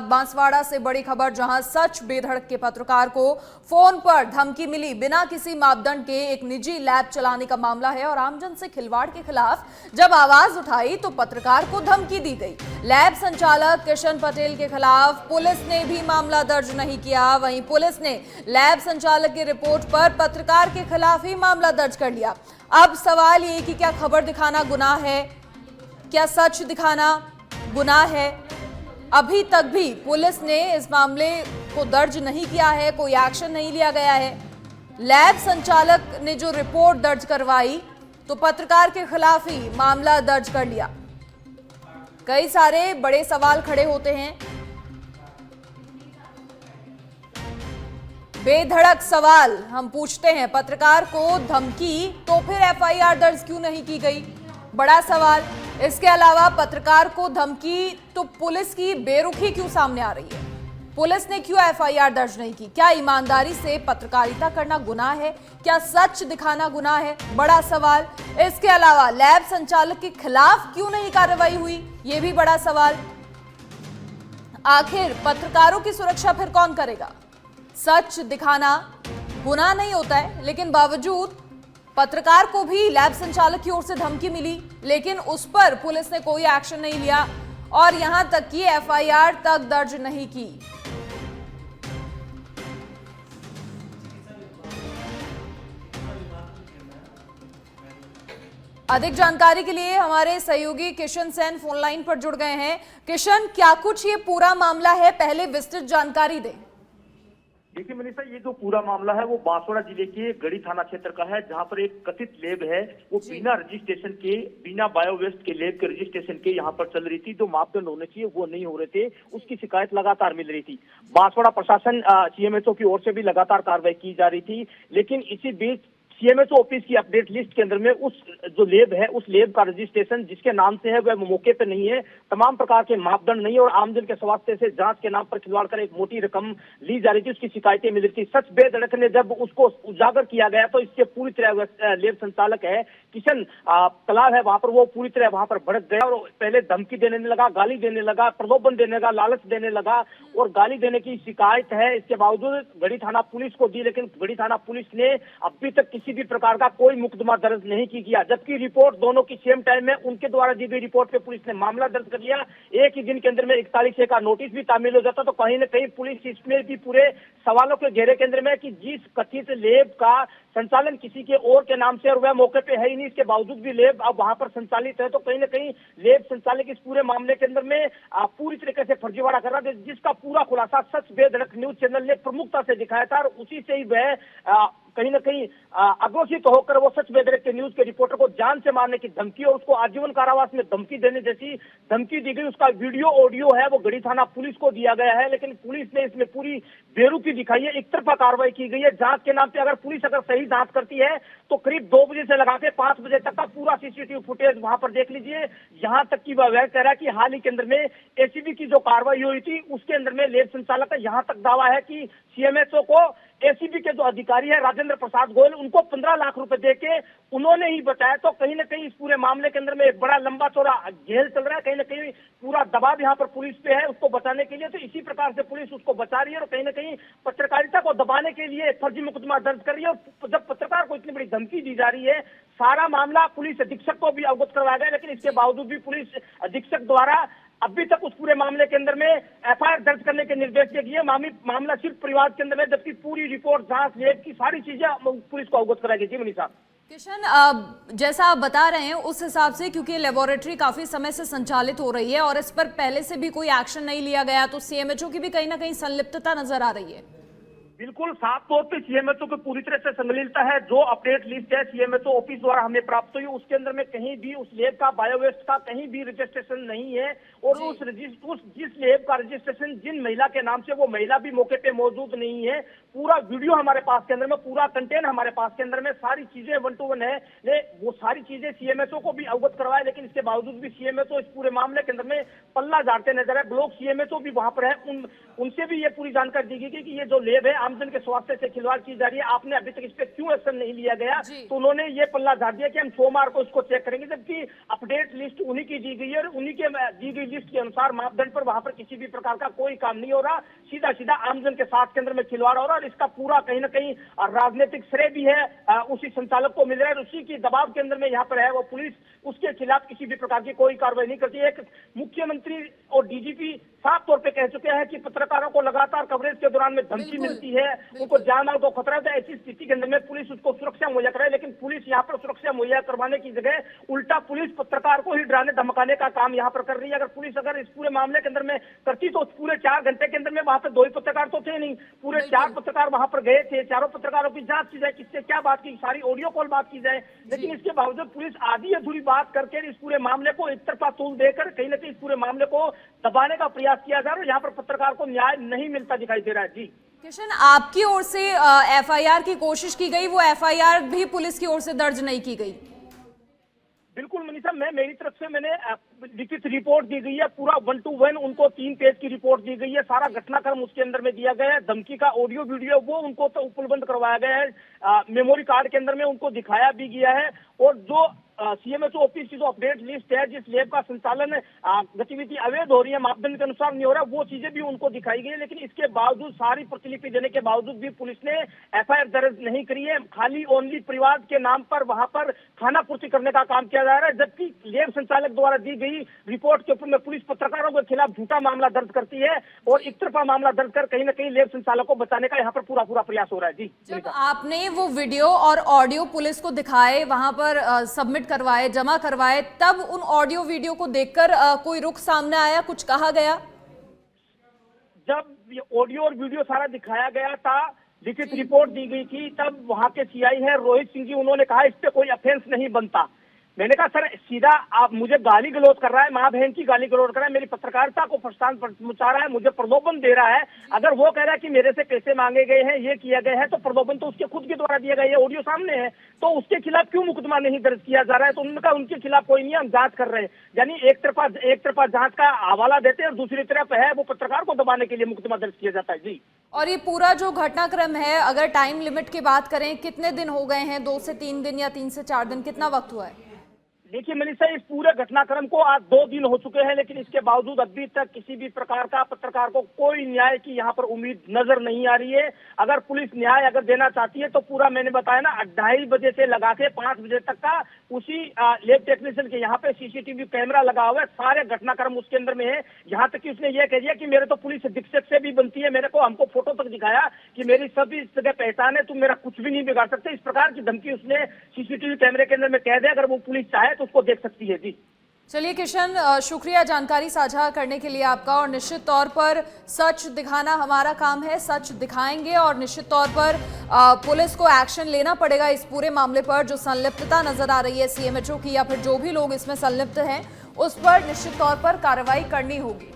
बांसवाड़ा से बड़ी खबर, जहां सच बेधड़क के पत्रकार को फोन पर धमकी मिली। बिना किसी मापदंड के एक निजी लैब चलाने का मामला है और आमजन से खिलवाड़ के खिलाफ जब आवाज उठाई तो पत्रकार को धमकी दी गई। लैब संचालक किशन पटेल के खिलाफ पुलिस ने भी मामला दर्ज नहीं किया। वहीं पुलिस ने लैब संचालक की रिपोर्ट पर पत्रकार के खिलाफ ही मामला दर्ज कर लिया। अब सवाल ये कि क्या खबर दिखाना गुनाह है, क्या सच दिखाना गुनाह है? अभी तक भी पुलिस ने इस मामले को दर्ज नहीं किया है, कोई एक्शन नहीं लिया गया है। लैब संचालक ने जो रिपोर्ट दर्ज करवाई तो पत्रकार के खिलाफ ही मामला दर्ज कर लिया। कई सारे बड़े सवाल खड़े होते हैं, बेधड़क सवाल हम पूछते हैं। पत्रकार को धमकी तो फिर एफआईआर दर्ज क्यों नहीं की गई? बड़ा सवाल। इसके अलावा पत्रकार को धमकी तो पुलिस की बेरुखी क्यों सामने आ रही है? पुलिस ने क्यों एफआईआर दर्ज नहीं की? क्या ईमानदारी से पत्रकारिता करना गुनाह है? क्या सच दिखाना गुनाह है? बड़ा सवाल। इसके अलावा लैब संचालक के खिलाफ क्यों नहीं कार्रवाई हुई? यह भी बड़ा सवाल। आखिर पत्रकारों की सुरक्षा फिर कौन करेगा? सच दिखाना गुनाह नहीं होता है, लेकिन बावजूद पत्रकार को भी लैब संचालक की ओर से धमकी मिली, लेकिन उस पर पुलिस ने कोई एक्शन नहीं लिया और यहां तक कि एफआईआर तक दर्ज नहीं की। अधिक जानकारी के लिए हमारे सहयोगी किशन सेन फोन लाइन पर जुड़ गए हैं। किशन, क्या कुछ ये पूरा मामला है, पहले विस्तृत जानकारी दें। देखिए मनीषा, ये जो पूरा मामला है वो बांसवाड़ा जिले के गढ़ी थाना क्षेत्र का है, जहां पर एक कथित लैब है वो बिना रजिस्ट्रेशन के, बिना बायोवेस्ट के लैब के रजिस्ट्रेशन के यहाँ पर चल रही थी। जो मापदंड होने चाहिए वो नहीं हो रहे थे, उसकी शिकायत लगातार मिल रही थी। बांसवाड़ा प्रशासन सीएमएचओ की ओर से भी लगातार कार्रवाई की जा रही थी, लेकिन इसी बीच सीएमएचओ ऑफिस की अपडेट लिस्ट के अंदर में उस जो लैब है, उस लैब का रजिस्ट्रेशन जिसके नाम से है वह मौके पे नहीं है, तमाम प्रकार के मापदंड नहीं है और आमजन के स्वास्थ्य से जांच के नाम पर खिलवाड़ कर एक मोटी रकम ली जा रही थी, उसकी शिकायतें मिल रही थी। सच बेधड़क ने जब उसको उजागर किया गया तो इससे पूरी तरह लैब संचालक है किशन तालाब है वहां पर, वो पूरी तरह वहां पर भड़क गया और पहले धमकी देने लगा, गाली देने लगा, प्रलोभन देने लगा, लालच देने लगा और गाली देने की शिकायत है इसके बावजूद गढ़ी थाना पुलिस को दी, लेकिन गढ़ी थाना पुलिस ने अभी तक किसी भी प्रकार का कोई मुकदमा दर्ज नहीं किया। जबकि रिपोर्ट दोनों की सेम टाइम में उनके द्वारा दी गई रिपोर्ट पे पुलिस ने मामला दर्ज कर लिया। एक ही दिन के अंदर में 41 का नोटिस भी तामील हो जाता, तो कहीं न कहीं पुलिस इसमें भी पूरे सवालों के घेरे के अंदर में कि जिस कथित लैब का संचालन किसी के और के नाम से और वह मौके पे है ही नहीं, इसके बावजूद भी लैब अब वहां पर संचालित है, तो कहीं न कहीं लैब संचालक इस पूरे मामले के अंदर में पूरी तरीके से फर्जीवाड़ा कर रहा है, जिसका पूरा खुलासा सच बेधड़क न्यूज चैनल ने प्रमुखता से दिखाया था और उसी से ही वह कहीं न कहीं आक्रोशित होकर वो सच बेधड़क के न्यूज के रिपोर्टर को जान से मारने की धमकी और उसको आजीवन कारावास में धमकी देने जैसी धमकी दी गई। उसका वीडियो ऑडियो है वो गढ़ी थाना पुलिस को दिया गया है, लेकिन पुलिस ने इसमें पूरी बेरुखी दिखाई है, एक तरफा कार्रवाई की गई है। जांच के नाम पे अगर पुलिस सही जांच करती है तो करीब 2 बजे से लगा के 5 बजे तक का पूरा सीसीटीवी फुटेज वहां पर देख लीजिए। यहां तक कि वह कह रहा है कि हाल ही के अंदर में एसीबी की जो कार्रवाई हुई थी उसके अंदर में लैब संचालक का यहां तक दावा है कि सीएमएचओ को एसीबी के जो अधिकारी है राजेंद्र प्रसाद गोयल, उनको 15 लाख रुपए देके उन्होंने ही बताया। तो कहीं न कहीं इस पूरे मामले के अंदर में एक बड़ा लंबा चौड़ा घेल चल रहा है, कहीं न कहीं पूरा दबाव यहाँ पर पुलिस पे है उसको बचाने के लिए, तो इसी प्रकार से पुलिस उसको बचा रही है और कहीं न कहीं पत्रकारिता को दबाने के लिए फर्जी मुकदमा दर्ज कर रही है। और जब पत्रकार को इतनी बड़ी धमकी दी जा रही है, सारा मामला पुलिस अधीक्षक को भी अवगत करवाया गया, लेकिन इसके बावजूद भी पुलिस अधीक्षक द्वारा अभी तक उस पूरे मामले के अंदर में एफआईआर दर्ज करने के निर्देश दिए गए। मामला सिर्फ परिवार के अंदर है, जबकि पूरी रिपोर्ट जांच लैब की सारी चीजें पुलिस को अवगत कराई गई। जी मनीषा। किशन, जैसा आप बता रहे हैं उस हिसाब से, क्योंकि लेबोरेटरी काफी समय से संचालित हो रही है और इस पर पहले से भी कोई एक्शन नहीं लिया गया, तो सीएमएचओ की भी कहीं ना कहीं संलिप्तता नजर आ रही है। बिल्कुल साफ तौर पे सीएमएचओ को पूरी तरह से संलिप्तता है। जो अपडेट लिस्ट है सीएमएचओ ऑफिस द्वारा हमें प्राप्त हुई उसके अंदर में कहीं भी उस लैब का बायोवेस्ट का कहीं भी रजिस्ट्रेशन नहीं है और उस जिस लैब का रजिस्ट्रेशन जिन महिला के नाम से वो महिला भी मौके पे मौजूद नहीं है। पूरा वीडियो हमारे पास के अंदर में, पूरा कंटेंट हमारे पास के अंदर में, सारी चीजें 1 to 1 है। वो सारी चीजें सीएमएचओ को भी अवगत करवाए, लेकिन इसके बावजूद भी सीएमएचओ इस पूरे मामले के अंदर में पल्ला झाड़ते नजर है। ब्लॉक सीएमएचओ भी वहां पर है, उनसे भी ये पूरी जानकारी दी गई कि ये जो लैब है आमजन के स्वास्थ्य से खिलवाड़ की जा रही है, आपने अभी तक इस पे क्यों एक्शन नहीं लिया गया? जी। तो उन्होंने ये पल्ला झाड़ दिया कि हम सोमवार को इसको चेक करेंगे, जबकि अपडेट लिस्ट उन्हीं की दी गई है और उन्हीं के दी गई लिस्ट के अनुसार मापदंड पर वहां पर किसी भी प्रकार का कोई काम नहीं हो रहा, सीधा सीधा आमजन के साथ केंद्र में खिलवाड़ हो रहा है। और इसका पूरा कहीं ना कहीं राजनीतिक श्रेय भी है उसी संचालक को मिल रहा है, उसी की दबाव के अंदर में यहाँ पर है वो पुलिस उसके खिलाफ किसी भी प्रकार की कोई कार्रवाई नहीं करती। एक मुख्यमंत्री और डीजीपी साफ तौर पे कह चुके हैं कि पत्रकारों को लगातार कवरेज के दौरान में धमकी बिल्कुल, मिलती है, उनको जान माल को खतरा है। ऐसी स्थिति के अंदर में पुलिस उसको सुरक्षा मुहैया कराए, लेकिन पुलिस यहाँ पर सुरक्षा मुहैया करवाने की जगह उल्टा पुलिस पत्रकार को ही डराने धमकाने का काम यहाँ पर कर रही है। अगर पुलिस अगर इस पूरे मामले के अंदर में करती तो पूरे 4 घंटे के अंदर में वहां पर 2 ही पत्रकार तो थे नहीं, पूरे 4 पत्रकार वहां पर गए थे। चारों पत्रकारों की जांच की जाए, किससे क्या बात की, सारी ऑडियो कॉल बात की जाए, लेकिन इसके बावजूद पुलिस आधी अधूरी बात करके इस पूरे मामले को एक तरफा तूल देकर कहीं ना कहीं इस पूरे मामले को दबाने का प्रयास किया जा रहा है। यहाँ पर पत्रकार को न्याय नहीं मिलता दिखाई दे रहा है। जी किशन, आपकी ओर से एफआईआर की कोशिश की गई, वो एफआईआर भी पुलिस की ओर से दर्ज नहीं की गई? बिल्कुल मनीषा, मेरी तरफ से मैंने लिखित रिपोर्ट दी गई है, पूरा 1 to 1 उनको 3 पेज की रिपोर्ट दी गई है, सारा घटनाक्रम उसके अंदर में दिया गया है, धमकी का ऑडियो वीडियो वो उनको तो उपलब्ध करवाया गया है, मेमोरी कार्ड के अंदर में उनको दिखाया भी गया है। और जो सीएमएचओ ऑफिस की जो अपडेट लिस्ट है, जिस लैब का संचालन गतिविधि अवैध हो रही है, मापदंड के अनुसार नहीं हो रहा, वो चीजें भी उनको दिखाई गई है। लेकिन इसके बावजूद सारी प्रतिलिपि देने के बावजूद भी पुलिस ने एफआईआर दर्ज नहीं करी है। खाली ओनली परिवार के नाम पर वहां पर खाना पूर्ति करने का काम किया जा रहा है, जबकि लैब संचालक द्वारा दी गई रिपोर्ट के ऊपर में पुलिस पत्रकारों के खिलाफ झूठा मामला दर्ज करती है और एक तरफा मामला दर्ज कर कहीं ना कहीं लैब संचालक को बचाने का यहाँ पर पूरा प्रयास हो रहा है। जी, जब आपने वो वीडियो और ऑडियो पुलिस को दिखाए, वहां पर सबमिट करवाए, जमा करवाए, तब उन ऑडियो वीडियो को देखकर कोई रुख सामने आया, कुछ कहा गया? जब ये ऑडियो और वीडियो सारा दिखाया गया था, लिखित रिपोर्ट दी गई थी, तब वहां के सीआई है रोहित सिंह जी, उन्होंने कहा इस पे कोई ऑफेंस नहीं बनता। मैंने कहा सर सीधा आप मुझे गाली गलौज कर रहा है, माँ बहन की गाली गलौज कर रहा है, मेरी पत्रकारिता को प्रस्थान पहुंचा रहा है, मुझे प्रलोभन दे रहा है। अगर वो कह रहा है कि मेरे से पैसे मांगे गए हैं, ये किया गया है, तो प्रलोभन तो उसके खुद के द्वारा दिया गया है, ऑडियो सामने है, तो उसके खिलाफ क्यों मुकदमा नहीं दर्ज किया जा रहा है? तो उन्होंने कहा उनके खिलाफ कोई नहीं, हम जांच कर रहे हैं। यानी एक तरफा जांच का हवाला देते हैं और दूसरी तरफ है वो पत्रकार को दबाने के लिए मुकदमा दर्ज किया जाता है। जी, और ये पूरा जो घटनाक्रम है, अगर टाइम लिमिट की बात करें, कितने दिन हो गए हैं? 2 से 3 दिन या 3 से 4 दिन, कितना वक्त हुआ है? देखिए मनीषा, इस पूरे घटनाक्रम को आज 2 दिन हो चुके हैं, लेकिन इसके बावजूद अभी तक किसी भी प्रकार का पत्रकार को कोई न्याय की यहाँ पर उम्मीद नजर नहीं आ रही है। अगर पुलिस न्याय अगर देना चाहती है तो पूरा मैंने बताया ना 2:30 बजे से लगा के 5 बजे तक का उसी लैब टेक्नीशियन के यहाँ पे सीसीटीवी कैमरा लगा हुआ है, सारे घटनाक्रम उसके अंदर में है। यहाँ तक कि उसने ये कह दिया कि मेरे तो पुलिस अधीक्षक से भी बनती है, मेरे को हमको फोटो तक दिखाया कि मेरी सभी जगह पहचान है, तुम मेरा कुछ भी नहीं बिगाड़ सकते। इस प्रकार की धमकी उसने सीसीटीवी कैमरे के अंदर में कह दिया, अगर वो पुलिस चाहे तो उसको देख सकती है। जी चलिए किशन, शुक्रिया जानकारी साझा करने के लिए आपका। और निश्चित तौर पर सच दिखाना हमारा काम है, सच दिखाएंगे और निश्चित तौर पर पुलिस को एक्शन लेना पड़ेगा इस पूरे मामले पर। जो संलिप्तता नजर आ रही है सीएमएचओ की या फिर जो भी लोग इसमें संलिप्त हैं, उस पर निश्चित तौर पर कार्रवाई करनी होगी।